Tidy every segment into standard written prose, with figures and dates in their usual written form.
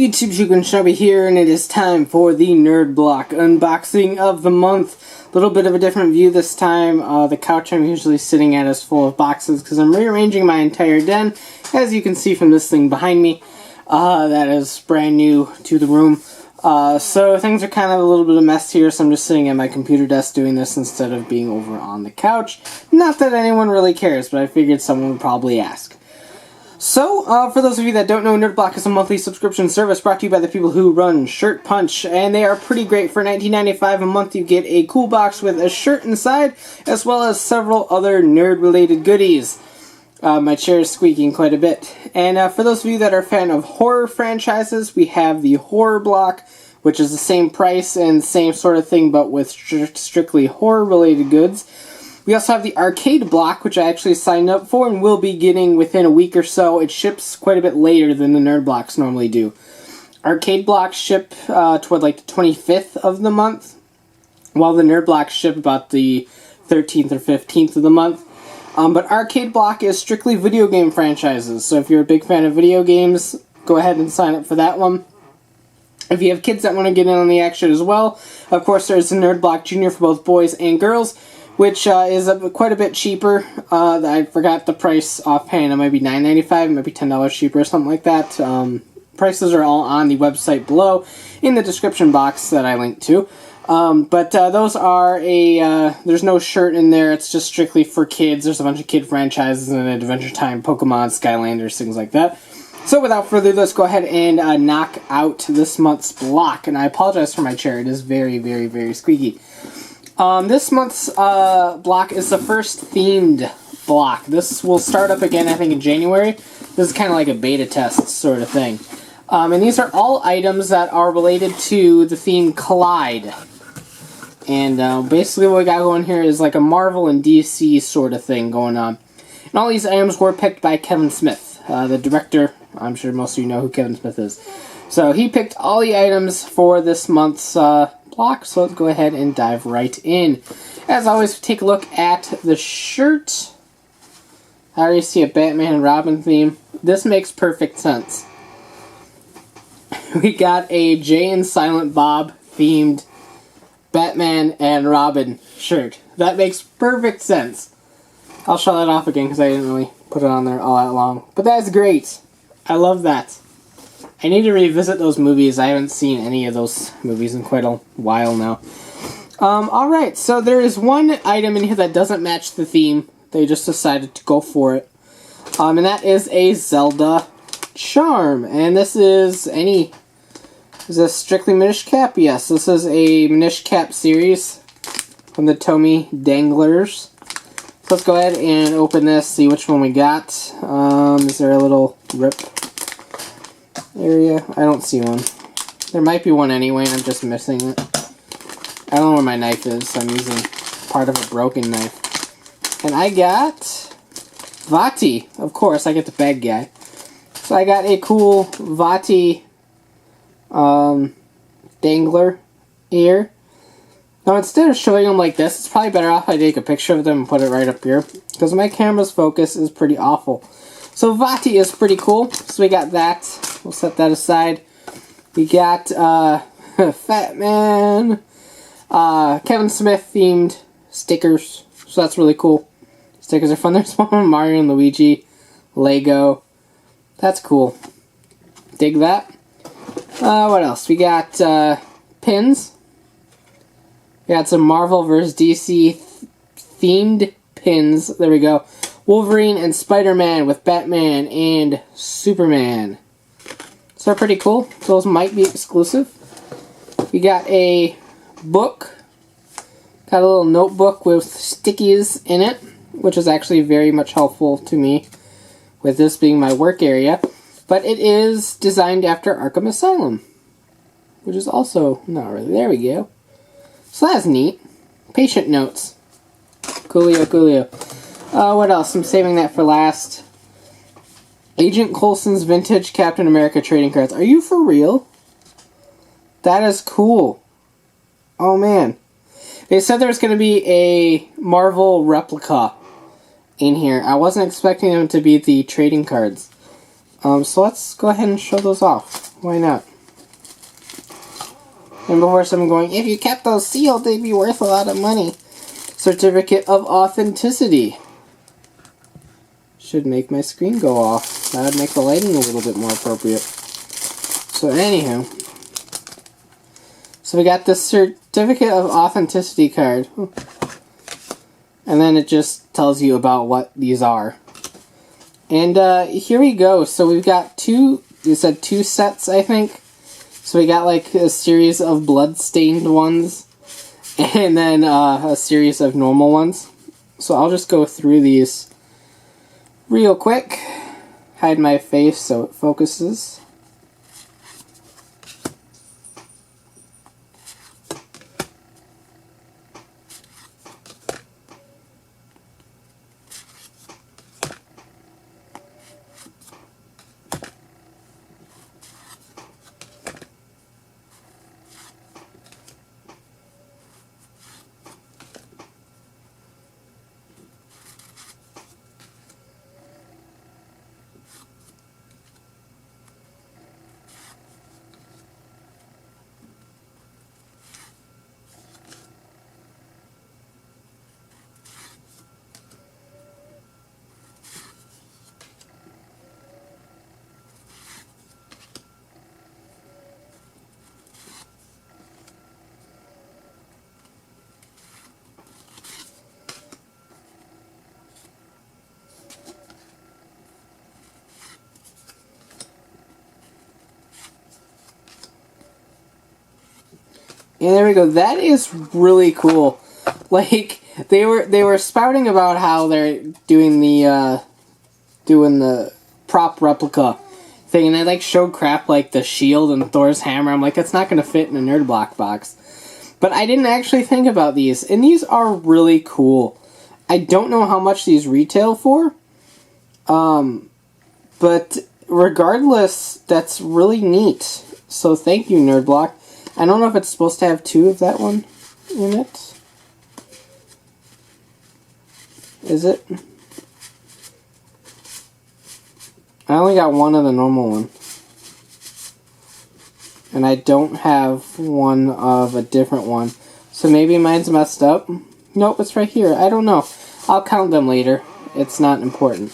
YouTube, Shugun Shelby here, and it is time for the Nerd Block unboxing of the month. A little bit of a different view this time. The couch I'm usually sitting at is full of boxes because I'm rearranging my entire den, as you can see from this thing behind me. That is brand new to the room. So things are kind of a little bit of a mess here, so I'm just sitting at my computer desk doing this instead of being over on the couch. Not that anyone really cares, but I figured someone would probably ask. So, for those of you that don't know, Nerd Block is a monthly subscription service brought to you by the people who run Shirt Punch, and they are pretty great. For $19.95 a month, you get a cool box with a shirt inside, as well as several other nerd-related goodies. My chair is squeaking quite a bit. And for those of you that are a fan of horror franchises, we have the Horror Block, which is the same price and same sort of thing, but with strictly horror-related goods. We also have the Arcade Block, which I actually signed up for and will be getting within a week or so. It ships quite a bit later than the Nerd Blocks normally do. Arcade Blocks ship toward like the 25th of the month, while the Nerd Blocks ship about the 13th or 15th of the month. But Arcade Block is strictly video game franchises, so if you're a big fan of video games, go ahead and sign up for that one. If you have kids that want to get in on the action as well, of course there's the Nerd Block Junior for both boys and girls, which is quite a bit cheaper. I forgot the price offhand. It might be $9.95, it might be $10 cheaper, or something like that. Prices are all on the website below in the description box that I linked to. But those are there's no shirt in there, it's just strictly for kids. There's a bunch of kid franchises and Adventure Time, Pokemon, Skylanders, things like that. So without further ado, let's go ahead and knock out this month's block. And I apologize for my chair, it is very, very, very squeaky. This month's block is the first themed block. This will start up again, I think, in January. This is kind of like a beta test sort of thing. And these are all items that are related to the theme Collide. And basically what we got going here is like a Marvel and DC sort of thing going on. And all these items were picked by Kevin Smith, the director. I'm sure most of you know who Kevin Smith is. So he picked all the items for this month's block, so let's go ahead and dive right in. As always, take a look at the shirt. I already see a Batman and Robin theme. This makes perfect sense. We got a Jay and Silent Bob themed Batman and Robin shirt. That makes perfect sense. I'll show that off again because I didn't really put it on there all that long. But that's great. I love that. I need to revisit those movies. I haven't seen any of those movies in quite a while now. Alright, so there is one item in here that doesn't match the theme. They just decided to go for it. And that is a Zelda charm. And this is is this strictly Minish Cap? Yes, this is a Minish Cap series from the Tomy Danglers. So let's go ahead and open this, see which one we got. Is there a little rip area? I don't see one. There might be one anyway, and I'm just missing it. I don't know where my knife is, so I'm using part of a broken knife. And I got Vaati. Of course, I get the bad guy. So I got a cool Vaati dangler here. Now instead of showing them like this, it's probably better off I take a picture of them and put it right up here, because my camera's focus is pretty awful. So Vaati is pretty cool, so we got that. We'll set that aside. We got Fat Man, Kevin Smith themed stickers, so that's really cool. Stickers are fun. There's one Mario and Luigi, Lego. That's cool. Dig that. What else? We got pins. We got some Marvel vs. DC themed pins. There we go. Wolverine and Spider-Man with Batman and Superman. So they're pretty cool. Those might be exclusive. We got a book. Got a little notebook with stickies in it, which is actually very much helpful to me with this being my work area. But it is designed after Arkham Asylum, which is also not really. There we go. So that's neat. Patient notes. Coolio, coolio. What else? I'm saving that for last. Agent Coulson's vintage Captain America trading cards. Are you for real? That is cool. Oh man. They said there was going to be a Marvel replica in here. I wasn't expecting them to be the trading cards. So let's go ahead and show those off. Why not? And before someone going, if you kept those sealed, they'd be worth a lot of money. Certificate of Authenticity. Should make my screen go off. That would make the lighting a little bit more appropriate. So anywho. So we got this Certificate of Authenticity card. And then it just tells you about what these are. And here we go. So we've got two sets, I think. So we got like a series of blood-stained ones. And then a series of normal ones. So I'll just go through these real quick. Hide my face so it focuses. And there we go. That is really cool. Like they were spouting about how they're doing the prop replica thing, and they like showed crap like the shield and Thor's hammer. I'm like, that's not going to fit in a Nerd Block box. But I didn't actually think about these, and these are really cool. I don't know how much these retail for, but regardless, that's really neat. So thank you, Nerd Block. I don't know if it's supposed to have two of that one in it. Is it? I only got one of the normal one. And I don't have one of a different one. So maybe mine's messed up. Nope, it's right here. I don't know. I'll count them later. It's not important.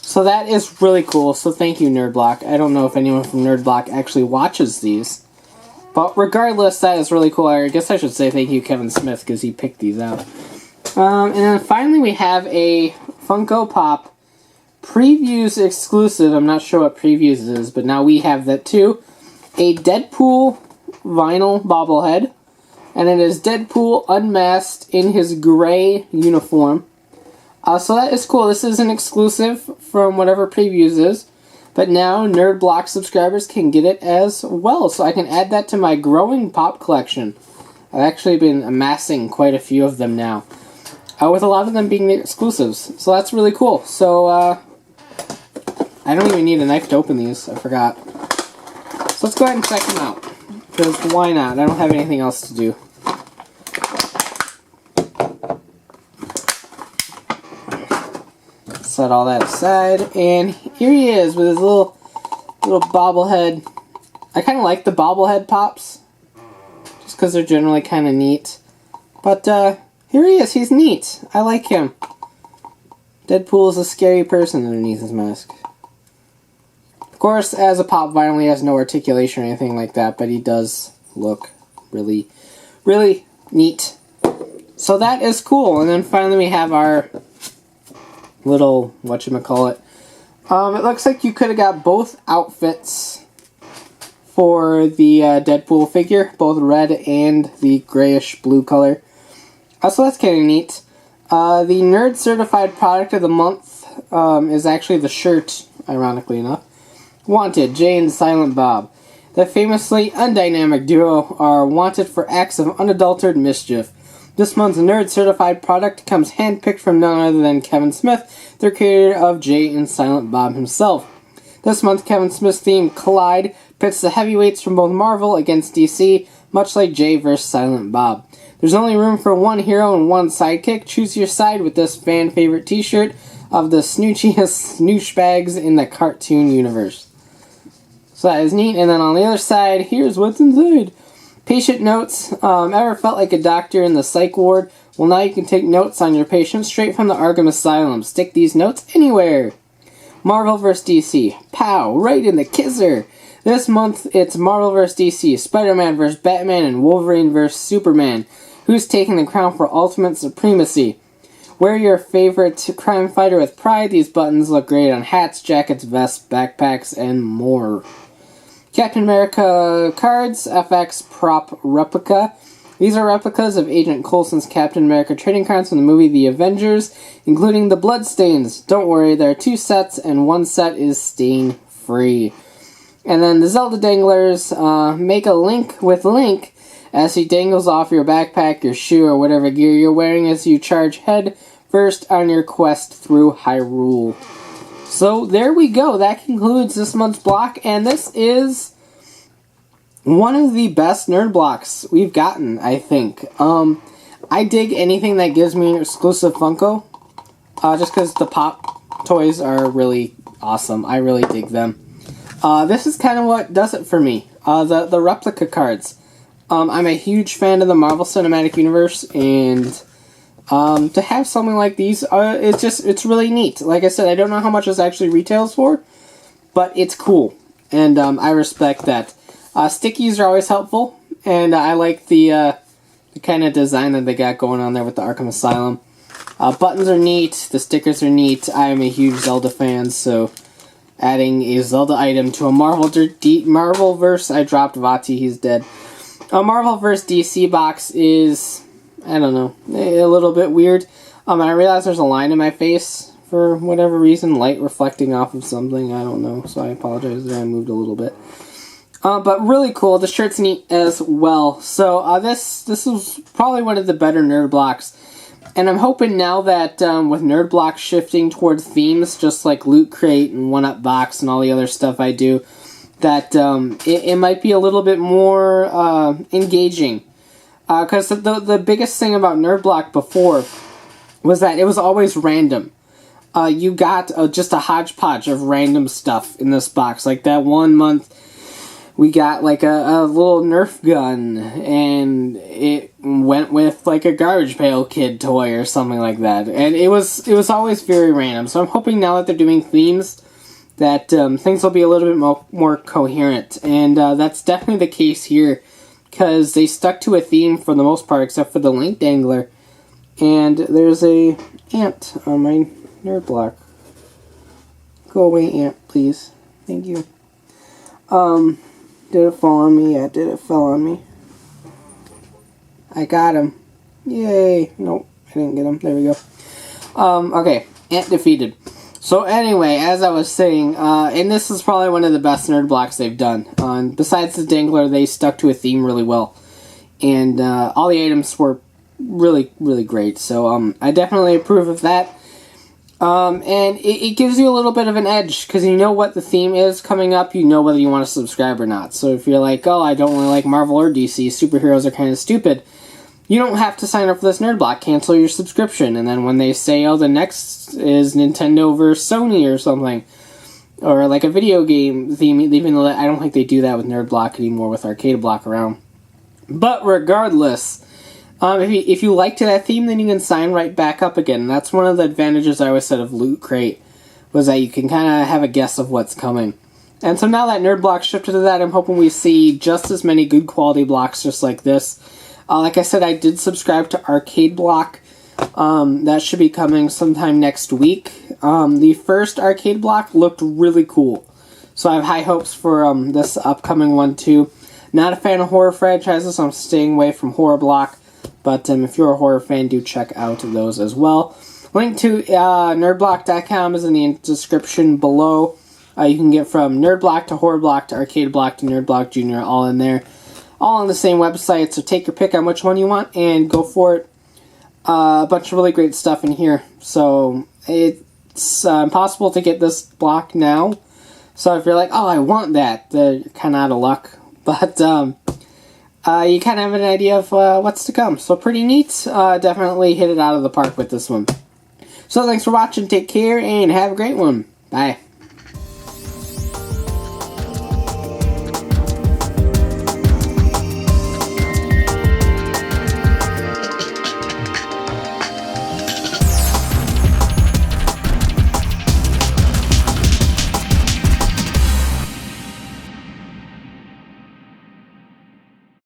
So that is really cool. So thank you, Nerd Block. I don't know if anyone from Nerd Block actually watches these. But regardless, that is really cool. I guess I should say thank you, Kevin Smith, because he picked these out. And then finally we have a Funko Pop Previews exclusive. I'm not sure what Previews is, but now we have that too. A Deadpool vinyl bobblehead. And it is Deadpool unmasked in his gray uniform. So that is cool. This is an exclusive from whatever Previews is. But now Nerd Block subscribers can get it as well. So I can add that to my growing pop collection. I've actually been amassing quite a few of them now. With a lot of them being the exclusives. So that's really cool. So I don't even need a knife to open these. I forgot. So let's go ahead and check them out. Because why not? I don't have anything else to do. Set all that aside, and here he is with his little bobblehead. I kind of like the bobblehead pops, just because they're generally kind of neat. But here he is. He's neat. I like him. Deadpool is a scary person underneath his mask. Of course, as a pop vinyl, he has no articulation or anything like that, but he does look really, really neat. So that is cool. And then finally we have our little whatchamacallit. It looks like you could have got both outfits for the Deadpool figure, both red and the grayish blue color. So that's kind of neat. The Nerd Certified Product of the Month is actually the shirt, ironically enough. Wanted, Jay and Silent Bob. The famously undynamic duo are wanted for acts of unadulterated mischief. This month's Nerd Certified product comes handpicked from none other than Kevin Smith, the creator of Jay and Silent Bob himself. This month, Kevin Smith's theme, Collide, pits the heavyweights from both Marvel against DC, much like Jay vs. Silent Bob. There's only room for one hero and one sidekick. Choose your side with this fan-favorite t-shirt of the snoochiest snooshbags in the cartoon universe. So that is neat. And then on the other side, here's what's inside. Patient notes. Ever felt like a doctor in the psych ward? Well, now you can take notes on your patients straight from the Arkham Asylum. Stick these notes anywhere. Marvel vs. DC. Pow! Right in the kisser! This month, it's Marvel vs. DC, Spider-Man vs. Batman, and Wolverine vs. Superman. Who's taking the crown for ultimate supremacy? Wear your favorite crime fighter with pride. These buttons look great on hats, jackets, vests, backpacks, and more. Captain America cards, FX prop replica. These are replicas of Agent Coulson's Captain America trading cards from the movie The Avengers, including the Bloodstains. Don't worry, there are 2 sets, and 1 set is stain-free. And then the Zelda danglers, make a link with Link as he dangles off your backpack, your shoe, or whatever gear you're wearing as you charge head first on your quest through Hyrule. So there we go. That concludes this month's block, and this is one of the best nerd blocks we've gotten, I think. I dig anything that gives me an exclusive Funko, just because the Pop toys are really awesome. I really dig them. This is kind of what does it for me. The replica cards. I'm a huge fan of the Marvel Cinematic Universe, and to have something like these, it's really neat. Like I said, I don't know how much this actually retails for, but it's cool, and I respect that. Stickies are always helpful, and I like the kind of design that they got going on there with the Arkham Asylum. Buttons are neat, the stickers are neat. I am a huge Zelda fan, so adding a Zelda item to a Marvelverse, I dropped Vati, he's dead. A Marvel vs. DC box is, I don't know, a little bit weird. I realize there's a line in my face for whatever reason, light reflecting off of something, I don't know, so I apologize there, I moved a little bit. But really cool. The shirt's neat as well. So this is probably one of the better nerd blocks. And I'm hoping now that with nerd blocks shifting towards themes, just like Loot Crate and 1UP Box and all the other stuff I do, that it might be a little bit more engaging. Because the biggest thing about nerd block before was that it was always random. You got just a hodgepodge of random stuff in this box. Like that one month, we got like a little Nerf gun, and it went with like a Garbage Pail Kid toy or something like that. And it was always very random. So I'm hoping now that they're doing themes, that things will be a little bit more coherent. And that's definitely the case here, because they stuck to a theme for the most part, except for the Link Dangler. And there's a ant on my nerd block. Go away, ant, please. Thank you. Did it fall on me? Yeah, it fell on me. I got him. Yay. Nope, I didn't get him. There we go. Okay, ant defeated. So anyway, as I was saying, and this is probably one of the best nerd blocks they've done. Besides the Dangler, they stuck to a theme really well. And all the items were really, really great. So I definitely approve of that. And it gives you a little bit of an edge, because you know what the theme is coming up, you know whether you want to subscribe or not. So if you're like, oh, I don't really like Marvel or DC, superheroes are kind of stupid, you don't have to sign up for this nerd block, cancel your subscription, and then when they say, oh, the next is Nintendo versus Sony or something, or like a video game theme, even though I don't think they do that with nerd block anymore with Arcade Block around. But regardless, if you liked that theme, then you can sign right back up again. And that's one of the advantages I always said of Loot Crate, was that you can kind of have a guess of what's coming. And so now that nerd block shifted to that, I'm hoping we see just as many good quality blocks just like this. Like I said, I did subscribe to Arcade Block. That should be coming sometime next week. The first Arcade Block looked really cool, so I have high hopes for this upcoming one too. Not a fan of horror franchises, so I'm staying away from Horror Block. But if you're a horror fan, do check out those as well. Link to nerdblock.com is in the description below. You can get from Nerd Block to Horror Block to Arcade Block to Nerd Block Jr. all in there. All on the same website, so take your pick on which one you want and go for it. A bunch of really great stuff in here. So it's impossible to get this block now. So if you're like, oh, I want that, you're kind of out of luck. But you kind of have an idea of what's to come. So pretty neat. Definitely hit it out of the park with this one. So thanks for watching. Take care and have a great one. Bye.